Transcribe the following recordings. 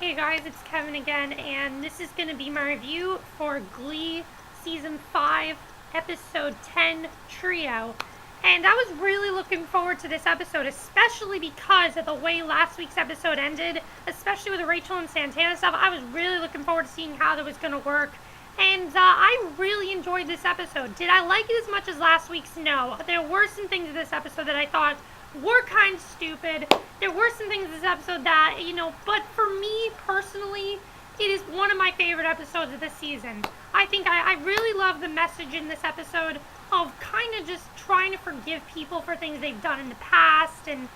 Hey guys, it's Kevin again, and this is going to be my review for Glee Season 5, Episode 10, Trio. And I was really looking forward to this episode, especially because of the way last week's episode ended, especially with the Rachel and Santana stuff. I was really looking forward to seeing how that was going to work. And I really enjoyed this episode. Did I like it as much as last week's? No. There were some things in this episode that I thought were kind of stupid. There were some things in this episode that, but for me personally, it is one of my favorite episodes of this season. I think I really love the message in this episode of kind of just trying to forgive people for things they've done in the past and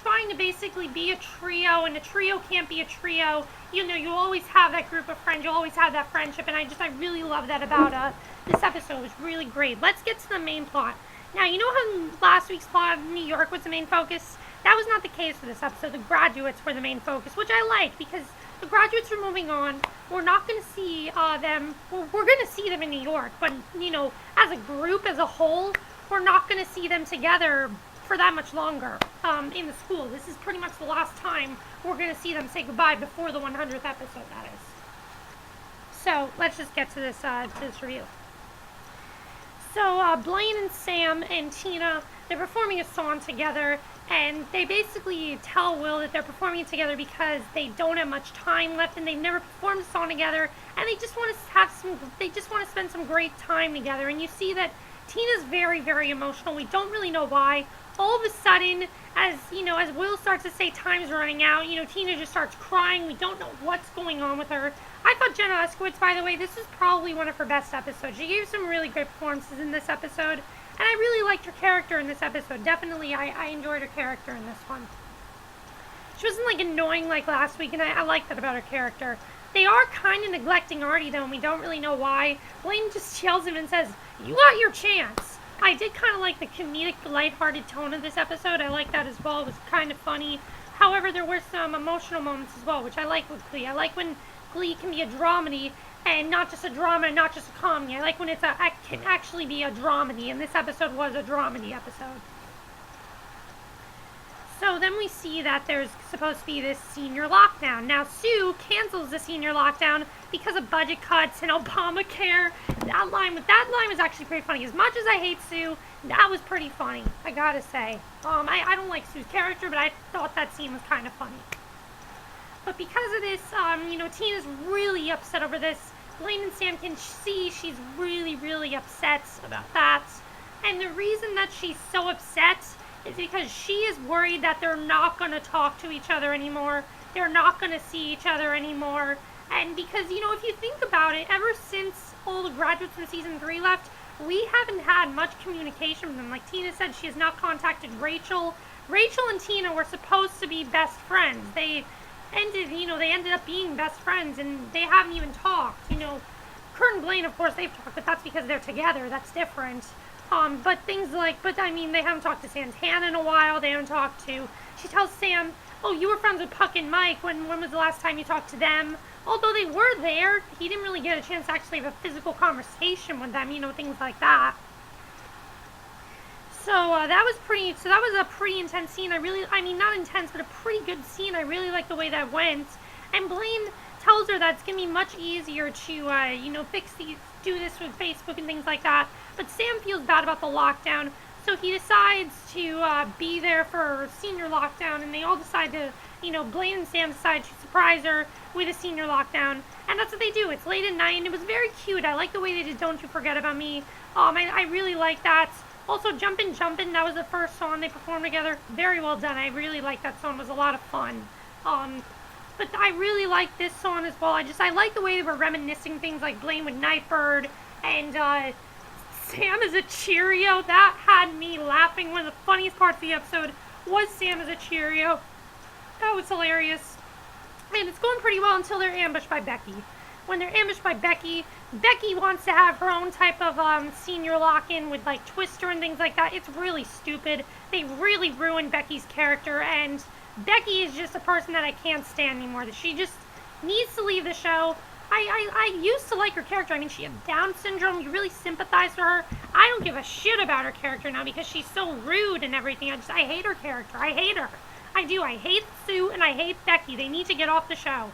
trying to basically be a trio, and a trio can't be a trio. You always have that group of friends, you always have that friendship, and I really love that about this episode. It was really great. Let's get to the main plot. Now, you know how last week's plot of New York was the main focus? That was not the case for this episode. The graduates were the main focus, which I like because the graduates are moving on. We're not going to see them. We're going to see them in New York, but, as a group, as a whole, we're not going to see them together for that much longer in the school. This is pretty much the last time we're going to see them say goodbye before the 100th episode, that is. So, let's just get to this review. So, Blaine and Sam and Tina, they're performing a song together, and they basically tell Will that they're performing it together because they don't have much time left, and they've never performed a song together, and they just want to spend some great time together. And you see that Tina's very, very emotional. We don't really know why. All of a sudden, as Will starts to say time's running out, Tina just starts crying. We don't know what's going on with her. I thought Jenna Uskowitz, by the way, this is probably one of her best episodes. She gave some really great performances in this episode, and I really liked her character in this episode. Definitely, I enjoyed her character in this one. She wasn't, annoying like last week, and I like that about her character. They are kind of neglecting Artie, though, and we don't really know why. Blaine just yells him and says, "You got your chance." I did kind of like the comedic, lighthearted tone of this episode. I like that as well. It was kind of funny. However, there were some emotional moments as well, which I like with Glee. I like when Glee can be a dramedy and not just a drama and not just a comedy. I like when it can actually be a dramedy, and this episode was a dramedy episode. So then we see that there's supposed to be this senior lockdown. Now, Sue cancels the senior lockdown because of budget cuts and Obamacare. That line was actually pretty funny. As much as I hate Sue, that was pretty funny, I gotta say. I don't like Sue's character, but I thought that scene was kind of funny. But because of this, Tina's really upset over this. Blaine and Sam can see she's really, really upset about that. And the reason that she's so upset is because she is worried that they're not going to talk to each other anymore. They're not going to see each other anymore. And because, if you think about it, ever since all the graduates in Season 3 left, we haven't had much communication with them. Like Tina said, she has not contacted Rachel. Rachel and Tina were supposed to be best friends. They ended up being best friends, and they haven't even talked. Kurt and Blaine, of course, they've talked, but that's because they're together. That's different. They haven't talked to Santana in a while. They haven't talked to, she tells Sam, "Oh, you were friends with Puck and Mike. When was the last time you talked to them?" Although they were there, he didn't really get a chance to actually have a physical conversation with them, things like that. So that was a pretty intense scene. Not intense, but a pretty good scene. I really like the way that went. And Blaine tells her that it's going to be much easier to, do this with Facebook and things like that. But Sam feels bad about the lockdown, so he decides to be there for senior lockdown, and they all decide to, Blaine and Sam decide to surprise her with a senior lockdown, and that's what they do. It's late at night, and it was very cute. I like the way they did Don't You Forget About Me. I really like that. Also, Jumpin', Jumpin', that was the first song they performed together. Very well done. I really like that song. It was a lot of fun. But I really like this song as well. I like the way they were reminiscing things like Blaine with Nightbird and Sam as a Cheerio. That had me laughing. One of the funniest parts of the episode was Sam as a Cheerio. That was hilarious. And it's going pretty well until they're ambushed by Becky. When they're ambushed by Becky, Becky wants to have her own type of senior lock-in with Twister and things like that. It's really stupid. They really ruined Becky's character, and Becky is just a person that I can't stand anymore. She just needs to leave the show. I used to like her character. She had Down syndrome. You really sympathize with her. I don't give a shit about her character now because she's so rude and everything. I hate her character. I hate her. I do. I hate Sue and I hate Becky. They need to get off the show.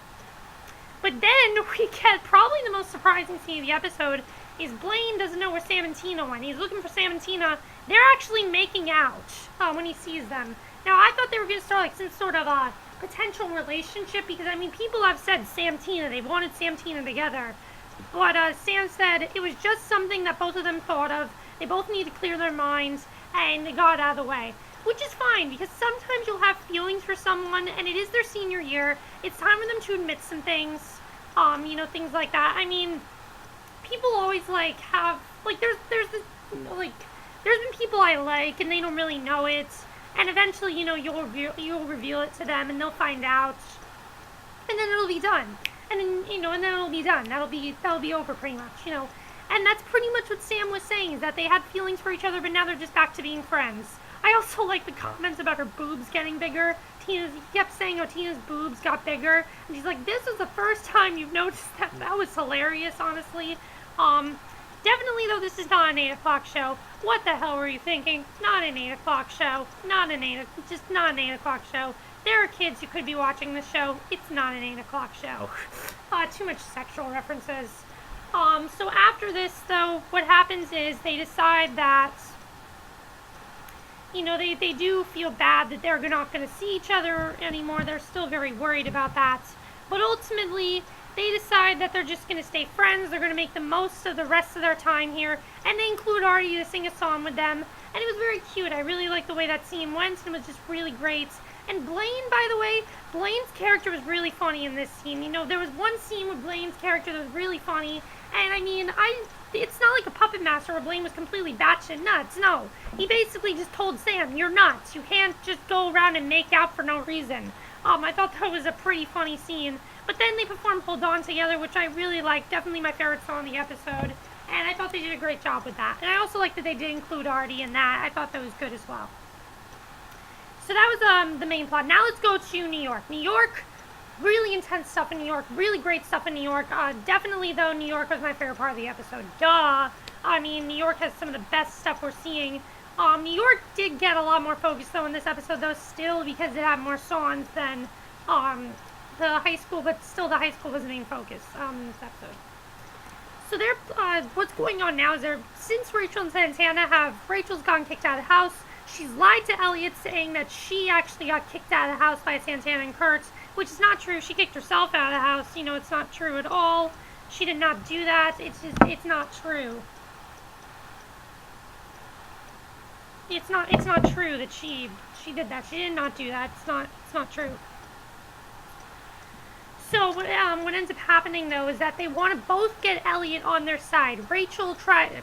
But then we get probably the most surprising scene of the episode is Blaine doesn't know where Sam and Tina went. He's looking for Sam and Tina. They're actually making out when he sees them. Now, I thought they were going to start like some sort of a potential relationship because, I mean, people have said Sam-Tina. They wanted Sam-Tina together. But Sam said it was just something that both of them thought of. They both need to clear their minds, and they got out of the way. Which is fine, because sometimes you'll have feelings for someone, and it is their senior year. It's time for them to admit some things, things like that. I mean, people always, have, there's been people I like, and they don't really know it. And eventually, you'll reveal it to them, and they'll find out. And then it'll be done. And then, and then it'll be done. That'll be over pretty much, And that's pretty much what Sam was saying, is that they had feelings for each other, but now they're just back to being friends. I also like the comments about her boobs getting bigger. He kept saying, Tina's boobs got bigger. And she's like, this is the first time you've noticed that. That was hilarious, honestly. Definitely, though, this is not an 8 o'clock show. What the hell were you thinking? Not an 8 o'clock show. Just not an 8 o'clock show. There are kids who could be watching this show. It's not an 8 o'clock show. Too much sexual references. So after this, though, what happens is they decide that, they do feel bad that they're not going to see each other anymore. They're still very worried about that. But ultimately, they decide that they're just going to stay friends. They're going to make the most of the rest of their time here. And they include Artie to sing a song with them. And it was very cute. I really liked the way that scene went. And it was just really great. And Blaine, by the way, Blaine's character was really funny in this scene. There was one scene with Blaine's character that was really funny. And, I mean, it's not like a Puppet Master where Blaine was completely batshit nuts. No. He basically just told Sam, you're nuts. You can't just go around and make out for no reason. I thought that was a pretty funny scene. But then they performed Hold On together, which I really liked. Definitely my favorite song of the episode. And I thought they did a great job with that. And I also liked that they did include Artie in that. I thought that was good as well. So that was the main plot. Now let's go to New York. New York, really intense stuff in New York. Really great stuff in New York. Definitely, though, New York was my favorite part of the episode. Duh. I mean, New York has some of the best stuff we're seeing. New York did get a lot more focus, though, in this episode, though, still, because it had more songs than the high school, but still the high school was the main focus in this episode. So what's going on now is since Rachel and Santana Rachel's gotten kicked out of the house, she's lied to Elliot saying that she actually got kicked out of the house by Santana and Kurt, which is not true. She kicked herself out of the house. It's not true at all. She did not do that. It's not true. It's not true that she did that. She did not do that. It's not true. So what ends up happening, though, is that they want to both get Elliot on their side. Rachel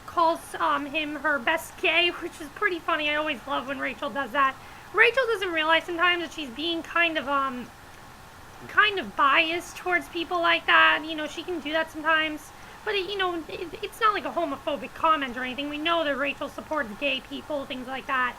calls him her best gay, which is pretty funny. I always love when Rachel does that. Rachel doesn't realize sometimes that she's being kind of biased towards people like that. She can do that sometimes. But, it's not like a homophobic comment or anything. We know that Rachel supports gay people, things like that.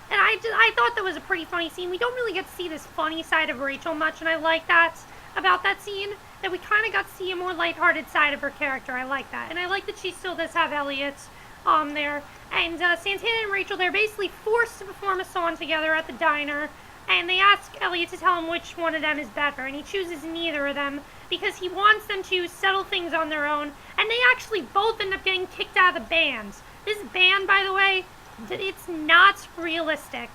And I thought that was a pretty funny scene. We don't really get to see this funny side of Rachel much, and I like that about that scene, that we kind of got to see a more lighthearted side of her character. I like that. And I like that she still does have Elliot there. And Santana and Rachel, they're basically forced to perform a song together at the diner, and they ask Elliot to tell him which one of them is better, and he chooses neither of them because he wants them to settle things on their own, and they actually both end up getting kicked out of the band. This band, by the way, it's not realistic.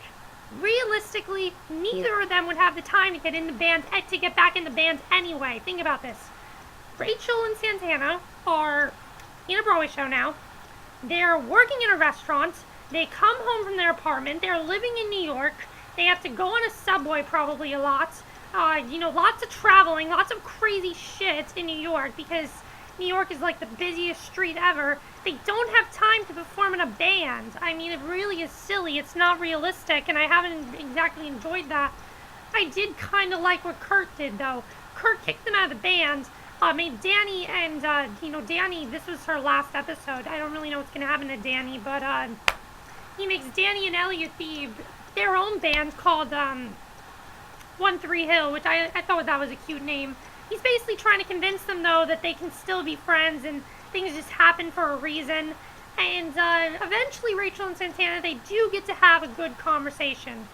Realistically, neither of them would have the time to get in the band, to get back in the band anyway. Think about this. Rachel and Santana are in a Broadway show now. They're working in a restaurant. They come home from their apartment. They're living in New York. They have to go on a subway probably a lot. Lots of traveling, lots of crazy shit in New York because New York is like the busiest street ever. They don't have time to perform in a band. I mean, it really is silly. It's not realistic, and I haven't exactly enjoyed that. I did kind of like what Kurt did, though. Kurt kicked them out of the band, made Danny and, Danny, this was her last episode. I don't really know what's going to happen to Danny, but he makes Danny and Elliot their own band called 1-3 Hill, which I thought that was a cute name. He's basically trying to convince them, though, that they can still be friends and things just happen for a reason. And eventually, Rachel and Santana, they do get to have a good conversation.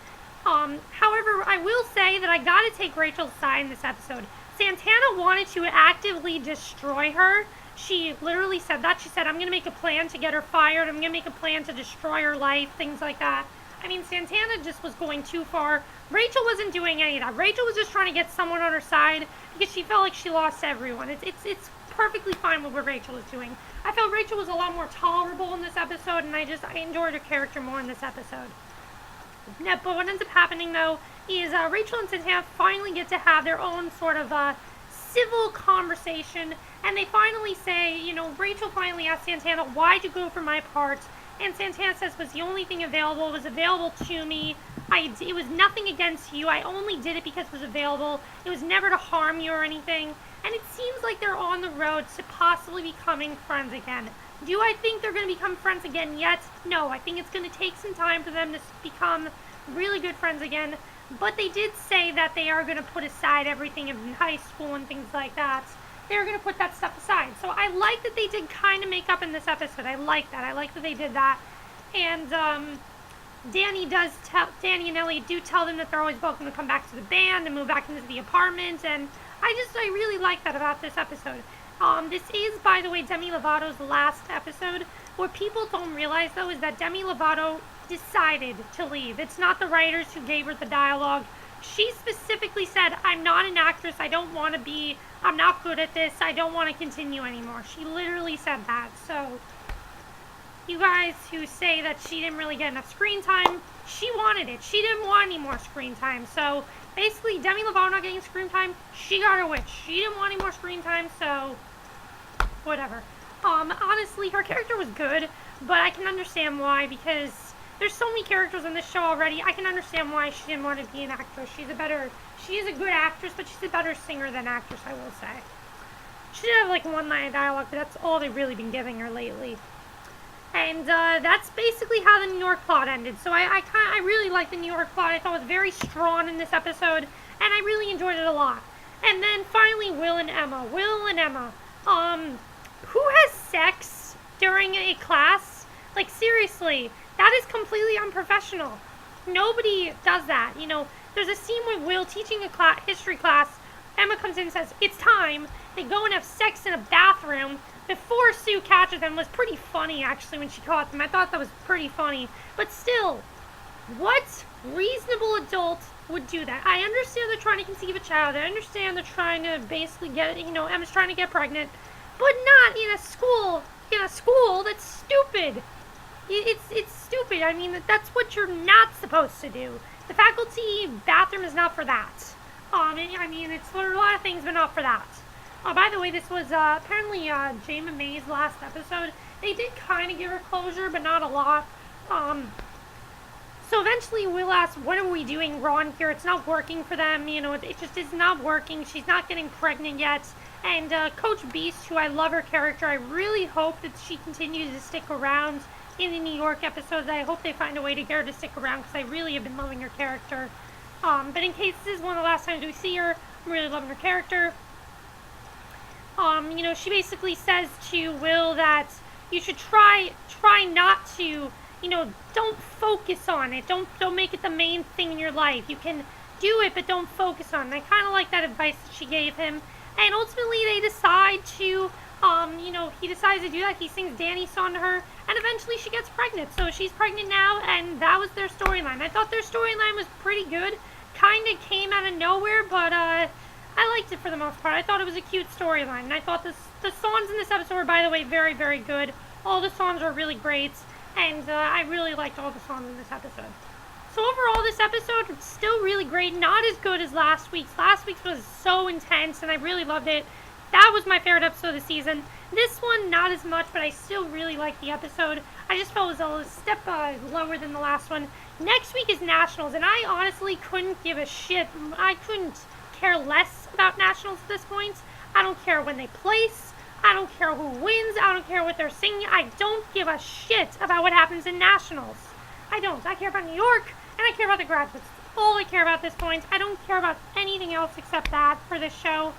However, I will say that I gotta take Rachel's side in this episode. Santana wanted to actively destroy her. She literally said that. She said, I'm going to make a plan to get her fired. I'm going to make a plan to destroy her life, things like that. I mean, Santana just was going too far. Rachel wasn't doing any of that. Rachel was just trying to get someone on her side because she felt like she lost everyone. It's perfectly fine with what Rachel is doing. I felt Rachel was a lot more tolerable in this episode, and I enjoyed her character more in this episode. But what ends up happening, though, is Rachel and Santana finally get to have their own sort of civil conversation, and they finally say, Rachel finally asks Santana, why'd you go for my part? And Santana says, was the only thing available, was available to me. It was nothing against you. I only did it because it was available. It was never to harm you or anything. And it seems like they're on the road to possibly becoming friends again. Do I think they're going to become friends again yet? No, I think it's going to take some time for them to become really good friends again. But they did say that they are going to put aside everything in high school and things like that. They're going to put that stuff aside. So I like that they did kind of make up in this episode. I like that. I like that they did that. And Danny and Elliot do tell them that they're always welcome to come back to the band and move back into the apartment. And I really like that about this episode. This is, by the way, Demi Lovato's last episode. What people don't realize, though, is that Demi Lovato decided to leave. It's not the writers who gave her the dialogue. She specifically said, I'm not an actress, I'm not good at this, I don't want to continue anymore. She literally said that. So, you guys who say that she didn't really get enough screen time, she wanted it. She didn't want any more screen time. So, basically, Demi Lovato not getting screen time, she got her wish. She didn't want any more screen time, so whatever. Honestly, her character was good, but I can understand why, because there's so many characters in this show already. I can understand why she didn't want to be an actress. She is a good actress, but she's a better singer than actress, I will say. She did have like one line of dialogue, but that's all they've really been giving her lately. And that's basically how the New York plot ended. So I really liked the New York plot. I thought it was very strong in this episode, and I really enjoyed it a lot. And then finally, Will and Emma. Who has sex during a class? Like, seriously, that is completely unprofessional. Nobody does that. There's a scene with Will teaching a history class. Emma comes in and says, it's time. They go and have sex in a bathroom before Sue catches them. It was pretty funny, actually, when she caught them. I thought that was pretty funny. But still, what reasonable adult would do that? I understand they're trying to conceive a child. I understand they're trying to basically get, Emma's trying to get pregnant. But not in a school. That's stupid. It's stupid. I mean, that's what you're not supposed to do. The faculty bathroom is not for that. It's for a lot of things, but not for that. By the way, this was apparently Jayma May's last episode. They did kind of give her closure, but not a lot. So eventually Will asks, what are we doing wrong here? It's not working for them. It just is not working. She's not getting pregnant yet. And Coach Beast, who I love her character, I really hope that she continues to stick around in the New York episodes. I hope they find a way to get her to stick around because I really have been loving her character. But in case this is one of the last times we see her, I'm really loving her character. She basically says to Will that you should try not to, don't focus on it. Don't make it the main thing in your life. You can do it, but don't focus on it. And I kind of like that advice that she gave him. And ultimately they decide to, he decides to do that. He sings Danny's song to her, and eventually she gets pregnant. So she's pregnant now, and that was their storyline. I thought their storyline was pretty good. Kind of came out of nowhere, but I liked it for the most part. I thought it was a cute storyline, and I thought the songs in this episode were, by the way, very, very good. All the songs are really great, and I really liked all the songs in this episode. So overall, this episode was still really great. Not as good as last week's. Last week's was so intense, and I really loved it. That was my favorite episode of the season. This one, not as much, but I still really liked the episode. I just felt it was a step lower than the last one. Next week is Nationals, and I honestly couldn't give a shit. I couldn't care less about Nationals at this point. I don't care when they place. I don't care who wins. I don't care what they're singing. I don't give a shit about what happens in Nationals. I don't. I care about New York, and I care about the graduates. That's all I care about at this point. I don't care about anything else except that for this show.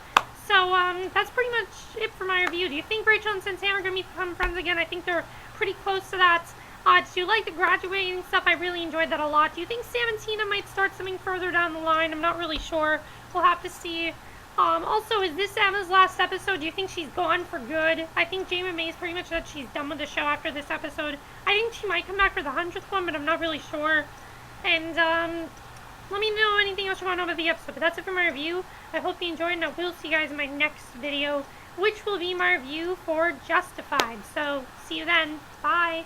So, that's pretty much it for my review. Do you think Rachel and Santana are going to become friends again? I think they're pretty close to that. Do you like the graduating stuff? I really enjoyed that a lot. Do you think Sam and Tina might start something further down the line? I'm not really sure. We'll have to see. Also, is this Emma's last episode? Do you think she's gone for good? I think Jamie May's pretty much said she's done with the show after this episode. I think she might come back for the 100th one, but I'm not really sure. And, let me know anything else you want to know about the episode. But that's it for my review. I hope you enjoyed, and I will see you guys in my next video, which will be my review for Justified. So, see you then. Bye.